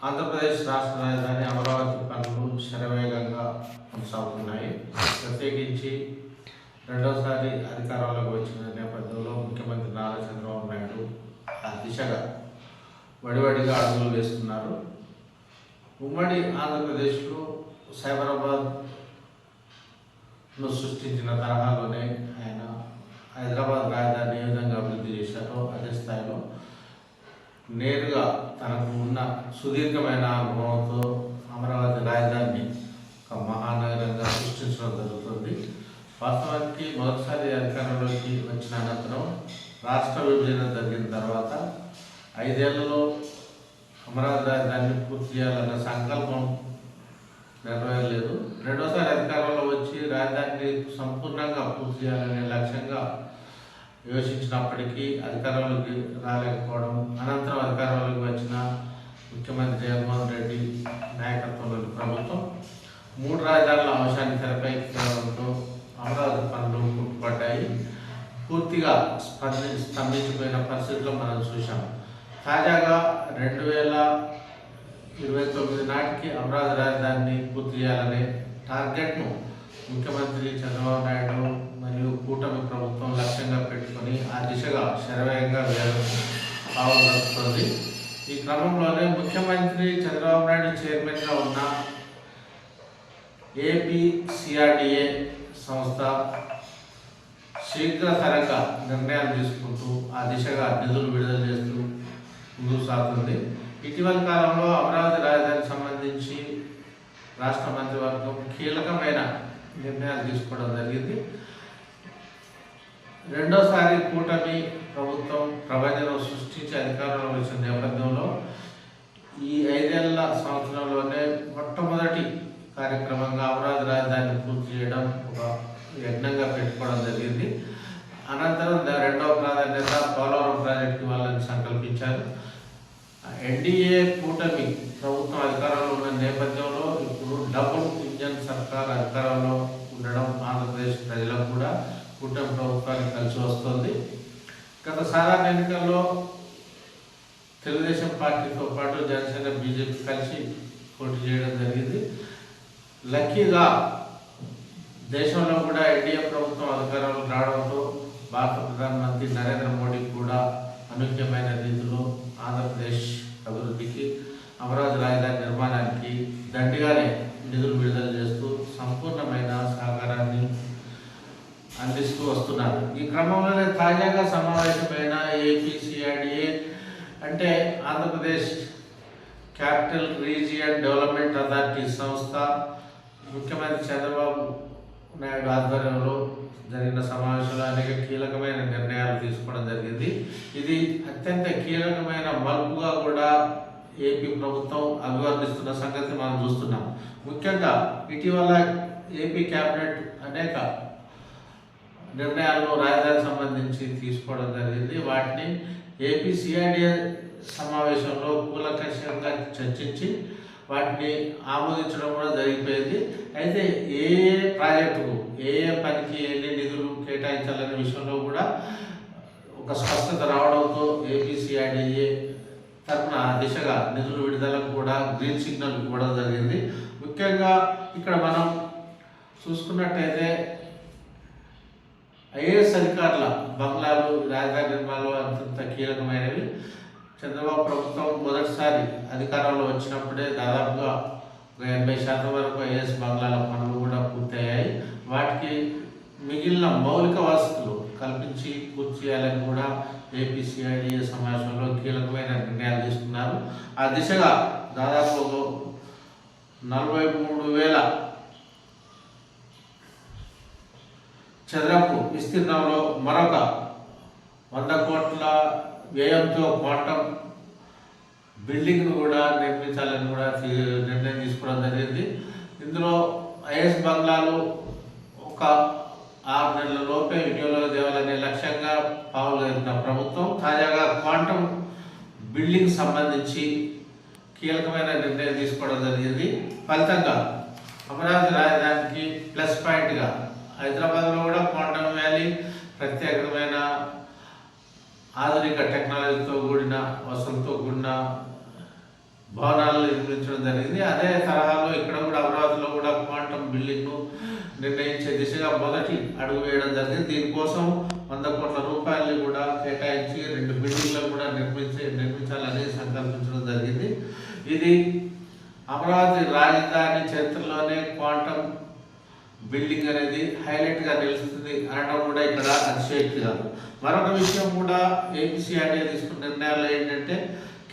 ఆంధ్రప్రదేశ్ రాష్ట్ర రాజధాని అమరావతి పనులు శరవేగంగా కొనసాగుతున్నాయి. ప్రత్యేకించి రెండోసారి అధికారంలోకి వచ్చిన నేపథ్యంలో ముఖ్యమంత్రి నారా చంద్రబాబు నాయుడు ఆ దిశగా వడివడిగా అడుగులు వేస్తున్నారు. ఉమ్మడి ఆంధ్రప్రదేశ్లో సైబరాబాద్ను సృష్టించిన తరహాలోనే ఆయన హైదరాబాద్ రాజధాని ఏ విధంగా అభివృద్ధి చేశారో అదే స్థాయిలో నేరుగా తనకు ఉన్న సుదీర్ఘమైన అనుభవంతో అమరావతి రాజధానిని ఒక మహానగరంగా సృష్టించడం జరుగుతుంది. వాస్తవానికి మొదటిసారి అధికారంలోకి వచ్చిన అనంతరం రాష్ట్ర విభజన జరిగిన తర్వాత 5 ఏళ్లలో అమరావతి రాజధానిని పూర్తి చేయాలన్న సంకల్పం నెరవేరలేదు. రెండోసారి అధికారంలో వచ్చి రాజధానిని సంపూర్ణంగా పూర్తి చేయాలనే లక్ష్యంగా యోచించినప్పటికీ అధికారంలోకి రాలేకపోవడం, అనంతరం అధికారంలోకి వచ్చిన ముఖ్యమంత్రి జగన్మోహన్ రెడ్డి నాయకత్వంలోని ప్రభుత్వం 3 రాజధానుల అంశాన్ని తెరపైకి తేవడంతో అమరావతి పనులు కుంటుపడ్డాయి. పూర్తిగా స్తంభించిపోయిన పరిస్థితుల్లో మనం చూసాం. తాజాగా 2029 నాటికి అమరావతి రాజధానిని పూర్తి చేయాలనే టార్గెట్ను ముఖ్యమంత్రి చంద్రబాబు నాయుడు మరియు కూటమి ప్రభుత్వం లక్ష్యంగా పెట్టుకొని ఆ దిశగా శరవేగంగా పావులు నడుపుతుంది. ఈ క్రమంలోనే ముఖ్యమంత్రి చంద్రబాబు నాయుడు చైర్మన్గా ఉన్న ఏపీసీఆర్డీఏ సంస్థ శీఘ్రతరంగా నిర్ణయాలు తీసుకుంటూ ఆ దిశగా నిధులు విడుదల చేస్తూ ముందుకు సాగుతుంది. ఇటీవల కాలంలో అమరావతి రాజధానికి సంబంధించి రాష్ట్ర మంత్రివర్గం కీలకమైన నిర్ణయాలు తీసుకోవడం జరిగింది. రెండోసారి కూటమి ప్రభుత్వం ప్రభంజనం సృష్టించి అధికారంలో వచ్చిన నేపథ్యంలో ఈ 5 ఏళ్ల సంవత్సరంలోనే మొట్టమొదటి కార్యక్రమంగా అమరావతి రాజధానిని పూర్తి చేయడం ఒక యజ్ఞంగా పెట్టుకోవడం జరిగింది. అనంతరం రెండవ ప్రాధాన్యత పోలవరం ప్రాజెక్టు వాళ్ళని సంకల్పించారు. ఎన్డీఏ కూటమి ప్రభుత్వం అధికారంలో ఉన్న నేపథ్యంలో ఇప్పుడు డబుల్ ఇంజన్ సర్కార్ అధికారంలో ఉండడం ఆంధ్రప్రదేశ్ ప్రజలకు కూడా కూటమి ప్రభుత్వానికి కలిసి వస్తుంది. గత సాధారణ ఎన్నికల్లో తెలుగుదేశం పార్టీతో పాటు జనసేన, బీజేపీ కలిసి పోటీ చేయడం జరిగింది. లక్కీగా దేశంలో కూడా ఎన్డీఏ ప్రభుత్వం అధికారంలోకి రావడంతో భారత ప్రధానమంత్రి నరేంద్ర మోడీ కూడా అనూహ్యమైన రీతిలో ఆంధ్రప్రదేశ్ అభివృద్ధికి, అమరావతి రాజధాని నిర్మాణానికి దండిగానే నిధులు విడుదల చేస్తూ సంపూర్ణమైన సహకారాన్ని అందిస్తూ వస్తున్నారు. ఈ క్రమంలోనే తాజాగా సమావేశమైన ఏపీసీఆర్డీఏ అంటే Andhra Pradesh capital region development authority సంస్థ ముఖ్యమంత్రి చంద్రబాబు నాయుడు ఆధ్వర్యంలో జరిగిన సమావేశంలో అనేక కీలకమైన నిర్ణయాలు తీసుకోవడం జరిగింది. ఇది అత్యంత కీలకమైన మలుపుగా కూడా ఏపీ ప్రభుత్వం అభివర్ణిస్తున్న సంగతి మనం చూస్తున్నాం. ముఖ్యంగా ఇటీవల ఏపీ క్యాబినెట్ అనేక నిర్ణయాలను రాజధానికి సంబంధించి తీసుకోవడం జరిగింది. వాటిని ఏపీసీఆర్డీఏ సమావేశంలో కూలంకషంగా చర్చించి వాటిని ఆమోదించడం కూడా జరిగిపోయింది. అయితే ఏ ప్రాజెక్టుకు ఏ పనికి ఎన్ని నిధులు కేటాయించాలనే విషయంలో కూడా ఒక స్పష్టత రావడంతో ఏపీసీఆర్డీఏ తరఫున దిశగా నిధులు విడుదలకు కూడా గ్రీన్ సిగ్నల్ ఇవ్వడం జరిగింది. ముఖ్యంగా ఇక్కడ మనం చూసుకున్నట్టయితే ఐఏఎస్ అధికారుల బంగ్లాలు రాజధాని నిర్మాణంలో అత్యంత కీలకమైనవి. చంద్రబాబు ప్రభుత్వం మొదటిసారి అధికారంలో వచ్చినప్పుడే దాదాపుగా 80% వరకు ఐఏఎస్ బంగ్లాల పనులు కూడా పూర్తయ్యాయి. వాటికి మిగిలిన మౌలిక వసతులు కల్పించి పూర్తి చేయాలని కూడా ఏపీసీఆర్డీఏ సమావేశంలో కీలకమైన నిర్ణయాలు తీసుకున్నారు. ఆ దిశగా దాదాపు 43,000 చదరపు విస్తీర్ణంలో మరొక 100 కోట్ల వ్యయంతో క్వాంటమ్ బిల్డింగ్ను కూడా నిర్మించాలని కూడా నిర్ణయం తీసుకోవడం జరిగింది. ఇందులో ఐఏఎస్ బంగ్లాలు ఒక 6 నెలల లోపే వినియోగంలో తేవాలనే లక్ష్యంగా పావులైన ప్రభుత్వం తాజాగా క్వాంటమ్ బిల్డింగ్ సంబంధించి కీలకమైన నిర్ణయం తీసుకోవడం జరిగింది. ఫలితంగా అమరావతి రాజధానికి ప్లస్ పాయింట్గా హైదరాబాద్లో కూడా క్వాంటమ్ వ్యాలీ ప్రత్యేకమైన ఆధునిక టెక్నాలజీతో కూడిన వసతులతో కూడిన భవనాలు నిర్మించడం జరిగింది. అదే తరహాలో ఇక్కడ కూడా అమరావతిలో కూడా క్వాంటమ్ బిల్డింగ్ను నిర్ణయించే దిశగా మొదటి అడుగు వేయడం జరిగింది. దీనికోసం 100 కోట్ల రూపాయలు కూడా కేటాయించి 2 బిల్డింగ్లను కూడా నిర్మించాలని సంకల్పించడం జరిగింది. ఇది అమరావతి రాజధాని చరిత్రలోనే క్వాంటమ్ బిల్డింగ్ అనేది హైలైట్గా నిలుస్తుంది అనడం కూడా ఇక్కడ అతిశయోక్తి కాదు. మరొక విషయం కూడా ఏపీసీఆర్డీఏ తీసుకున్న నిర్ణయాలు ఏంటంటే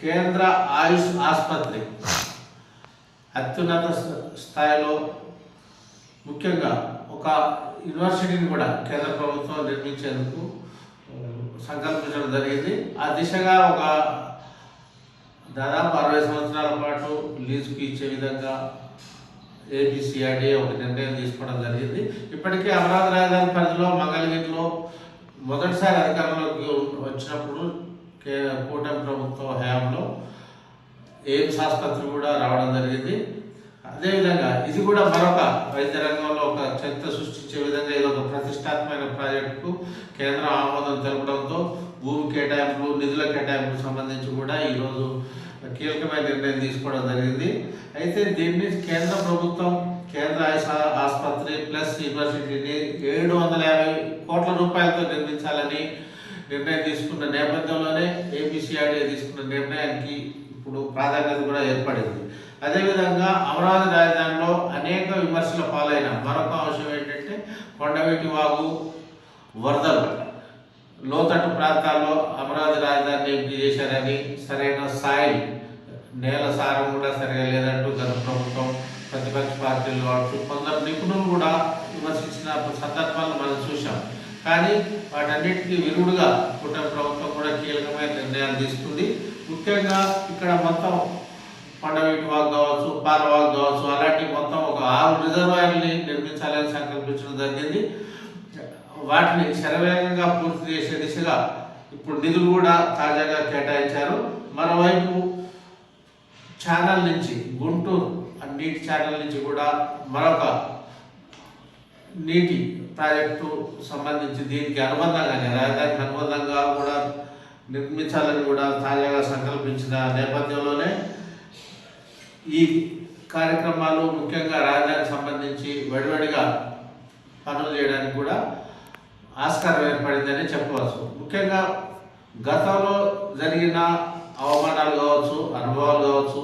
కేంద్ర ఆయుష్ ఆసుపత్రి అత్యున్నత స్థాయిలో ముఖ్యంగా ఒక యూనివర్సిటీని కూడా కేంద్ర ప్రభుత్వం నిర్మించేందుకు సంకల్పించడం జరిగింది. ఆ దిశగా ఒక దాదాపు 60 సంవత్సరాల పాటు లీజుకు ఇచ్చే విధంగా ఏపీసీఆర్డీఏ ఒక నిర్ణయం తీసుకోవడం జరిగింది. ఇప్పటికే అమరావతి రాజధాని పరిధిలో మంగళగిరిలో మొదటిసారి అధికారంలోకి వచ్చినప్పుడు కూటమి ప్రభుత్వ హయాంలో ఎయిమ్స్ ఆసుపత్రి కూడా రావడం జరిగింది. అదేవిధంగా ఇది కూడా మరొక వైద్య రంగంలో ఒక చరిత్ర సృష్టించే విధంగా ఇది ఒక ప్రతిష్టాత్మక ప్రాజెక్టుకు కేంద్రం ఆమోదం తెలపడంతో భూమి కేటాయింపులు నిధుల కేటాయింపులకు సంబంధించి కూడా ఈరోజు కీలకమైన నిర్ణయం తీసుకోవడం జరిగింది. అయితే దీన్ని కేంద్ర ప్రభుత్వం కేంద్ర ఆయుష్ ఆసుపత్రి ప్లస్ యూనివర్సిటీని 750 కోట్ల రూపాయలతో నిర్మించాలని నిర్ణయం తీసుకున్న నేపథ్యంలోనే ఏపీసీఆర్డీఏ తీసుకున్న నిర్ణయానికి ఇప్పుడు ప్రాధాన్యత కూడా ఏర్పడింది. అదేవిధంగా అమరావతి రాజధానిలో అనేక విమర్శల పాలైన మరొక అంశం ఏంటంటే కొండవీటి వాగు వరదలు లోతట్టు ప్రాంతాల్లో అమరావతి రాజధానిని ఎంపిక చేశారని సరైన సాయిల్ నేల సారం కూడా సరిగా లేదంటూ గత ప్రభుత్వం ప్రతిపక్ష పార్టీలు కావచ్చు కొందరు నిపుణులు కూడా విమర్శించిన సందర్భాలను మనం చూసాం. కానీ వాటన్నిటికీ విరుగుడుగా కూటమి ప్రభుత్వం కూడా కీలకమైన నిర్ణయాలు తీసుకుంది. ముఖ్యంగా ఇక్కడ మొత్తం కొండవీటి వాగు కావచ్చు పాలవాగు కావచ్చు అలాంటి మొత్తం ఒక 6 రిజర్వాయర్ని నిర్మించాలని సంకల్పించడం జరిగింది. వాటిని శరవేగంగా పూర్తి చేసే దిశగా ఇప్పుడు నిధులు కూడా తాజాగా కేటాయించారు. మరోవైపు ఛానల్ నుంచి గుంటూరు నీటి ఛానల్ నుంచి కూడా మరొక నీటి ప్రాజెక్టు సంబంధించి దీనికి అనుబంధంగానే రాజధానికి అనుబంధంగా కూడా నిర్మించాలని కూడా తాజాగా సంకల్పించిన నేపథ్యంలోనే ఈ కార్యక్రమాలు ముఖ్యంగా రాజధానికి సంబంధించి వడివడిగా పనులు చేయడానికి కూడా ఆస్కారం ఏర్పడిందని చెప్పవచ్చు. ముఖ్యంగా గతంలో జరిగిన అవమానాలు కావచ్చు అనుభవాలు కావచ్చు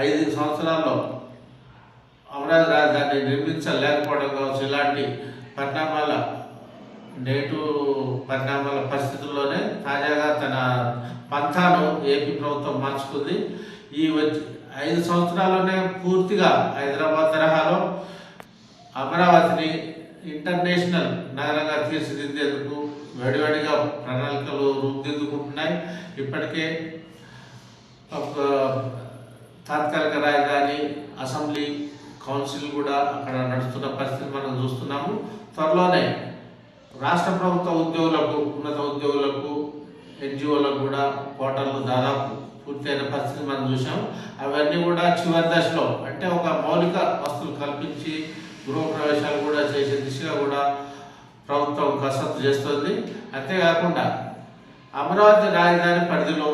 5 సంవత్సరాల్లో అమరావతి రాజధానిని నిర్మించలేకపోవడం కావచ్చు ఇలాంటి పరిణామాల పరిస్థితుల్లోనే తాజాగా తన పంథాను ఏపీ ప్రభుత్వం మార్చుకుంది. ఈ 5 సంవత్సరాల్లోనే పూర్తిగా హైదరాబాద్ తరహాలో అమరావతిని ఇంటర్నేషనల్ నగరంగా తీర్చిదిద్దేందుకు వేడివేడిగా ప్రణాళికలు రూపుదిద్దుకుంటున్నాయి. ఇప్పటికే తాత్కాలిక రాజధాని అసెంబ్లీ కౌన్సిల్ కూడా అక్కడ నడుస్తున్న పరిస్థితి మనం చూస్తున్నాము. త్వరలోనే రాష్ట్ర ప్రభుత్వ ఉద్యోగులకు ఉన్నత ఉద్యోగులకు ఎన్జిఓలకు కూడా క్వార్టర్లు దాదాపు పూర్తయిన పరిస్థితి మనం చూసాం. అవన్నీ కూడా చివరి దశలో అంటే ఒక మౌలిక వస్తువులు కల్పించి గృహప్రవేశాలు కూడా చేసే దిశగా కూడా ప్రభుత్వం కసరత్తు చేస్తుంది. అంతేకాకుండా అమరావతి రాజధాని పరిధిలో